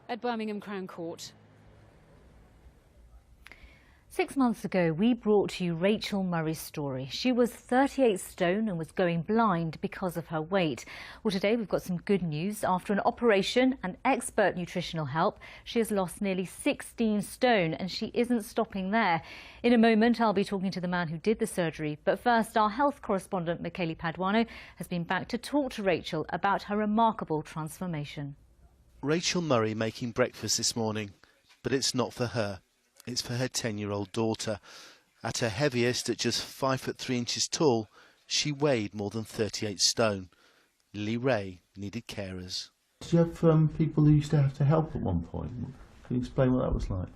at Birmingham Crown Court. 6 months ago, we brought you Rachel Murray's story. She was 38 stone and was going blind because of her weight. Well, today we've got some good news. After an operation and expert nutritional help, she has lost nearly 16 stone and she isn't stopping there. In a moment, I'll be talking to the man who did the surgery. But first, our health correspondent, Michele Paduano, has been back to talk to Rachel about her remarkable transformation. Rachel Murray making breakfast this morning, but it's not for her. It's for her 10-year-old daughter. At her heaviest, at just 5'3" tall, she weighed more than 38 stone. Lily Ray needed carers. Did you have people who used to have to help at one point? Can you explain what that was like?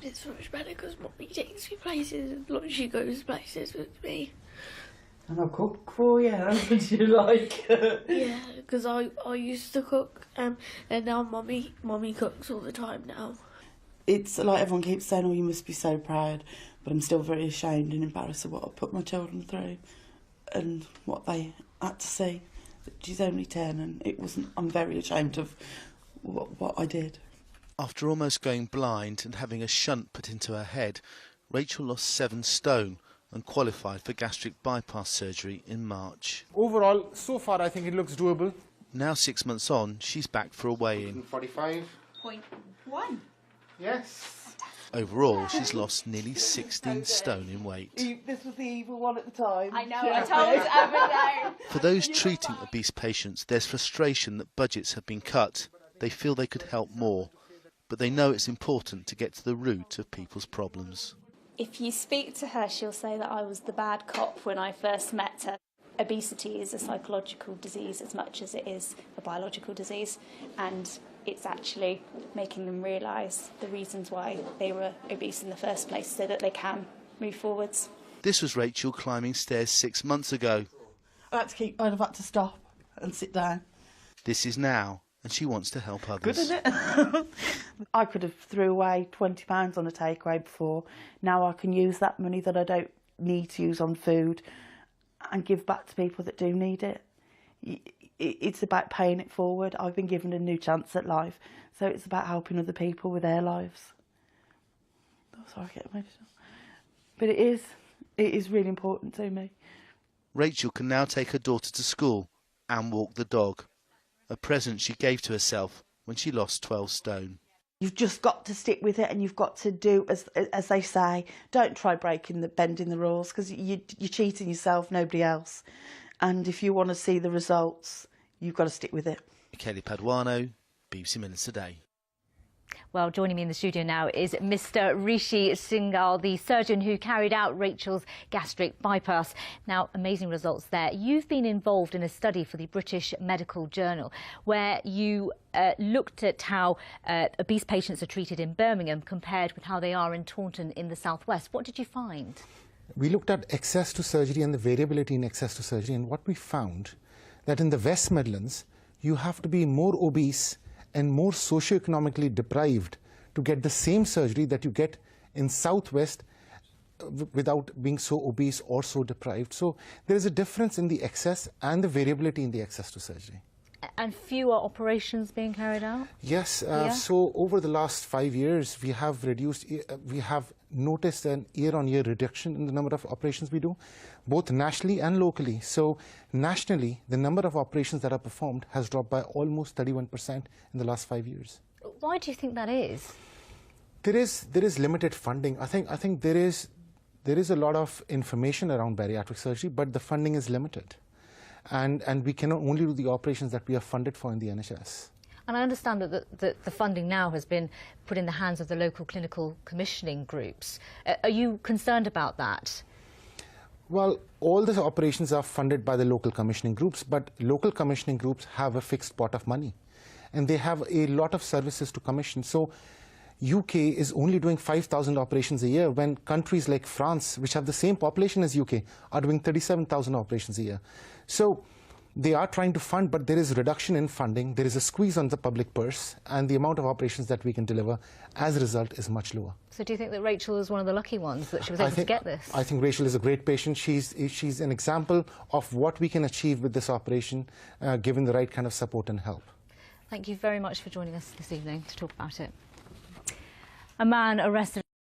It's much better because Mummy takes me places and she goes places with me. And I'll cook for you, would you like? Yeah, because I used to cook and now Mummy cooks all the time now. It's like everyone keeps saying, oh, you must be so proud, but I'm still very ashamed and embarrassed of what I put my children through and what they had to see. She's only 10 and it wasn't. I'm very ashamed of what I did. After almost going blind and having a shunt put into her head, Rachel lost 7 stone and qualified for gastric bypass surgery in March. Overall, so far I think it looks doable. Now 6 months on, she's back for a weigh-in. 45.1. Yes. Overall, she's lost nearly 16 stone in weight. This was the evil one at the time. I know, I told everyone. For those treating obese patients, there's frustration that budgets have been cut. They feel they could help more, but they know it's important to get to the root of people's problems. If you speak to her, she'll say that I was the bad cop when I first met her. Obesity is a psychological disease as much as it is a biological disease, and it's actually making them realise the reasons why they were obese in the first place so that they can move forwards. This was Rachel climbing stairs 6 months ago. I'd have had to stop and sit down. This is now, and she wants to help others. Good, isn't it? I could have threw away £20 on a takeaway before. Now I can use that money that I don't need to use on food and give back to people that do need it. It's about paying it forward. I've been given a new chance at life, so it's about helping other people with their lives. Oh, sorry, I get emotional. But it is really important to me. Rachel can now take her daughter to school and walk the dog, a present she gave to herself when she lost 12 stone. You've just got to stick with it, and you've got to do as they say. Don't try bending the rules, because you're cheating yourself, nobody else. And if you want to see the results, you've got to stick with it. Michele Paduano, BBC Midlands Today. Well, joining me in the studio now is Mr. Rishi Singhal, the surgeon who carried out Rachel's gastric bypass. Now, amazing results there. You've been involved in a study for the British Medical Journal where you looked at how obese patients are treated in Birmingham compared with how they are in Taunton in the southwest. What did you find? We looked at access to surgery and the variability in access to surgery, and what we found that in the West Midlands, you have to be more obese and more socioeconomically deprived to get the same surgery that you get in Southwest without being so obese or so deprived. So there is a difference in the access and the variability in the access to surgery. And fewer operations being carried out? Yes, so over the last 5 years, we have noticed an year-on-year reduction in the number of operations we do, both nationally and locally. So nationally, the number of operations that are performed has dropped by almost 31% in the last 5 years. Why do you think that is? There is limited funding. I think there is a lot of information around bariatric surgery, but the funding is limited. And we cannot only do the operations that we are funded for in the NHS. And I understand that the funding now has been put in the hands of the local clinical commissioning groups. Are you concerned about that? Well, all the operations are funded by the local commissioning groups, but local commissioning groups have a fixed pot of money, and they have a lot of services to commission. So UK is only doing 5,000 operations a year, when countries like France, which have the same population as UK, are doing 37,000 operations a year. So They are trying to fund, but there is a reduction in funding. There is a squeeze on the public purse, and the amount of operations that we can deliver as a result is much lower. So do you think that Rachel is one of the lucky ones that she was able to get this? I think Rachel is a great patient. She's an example of what we can achieve with this operation, given the right kind of support and help. Thank you very much for joining us this evening to talk about it. A man arrested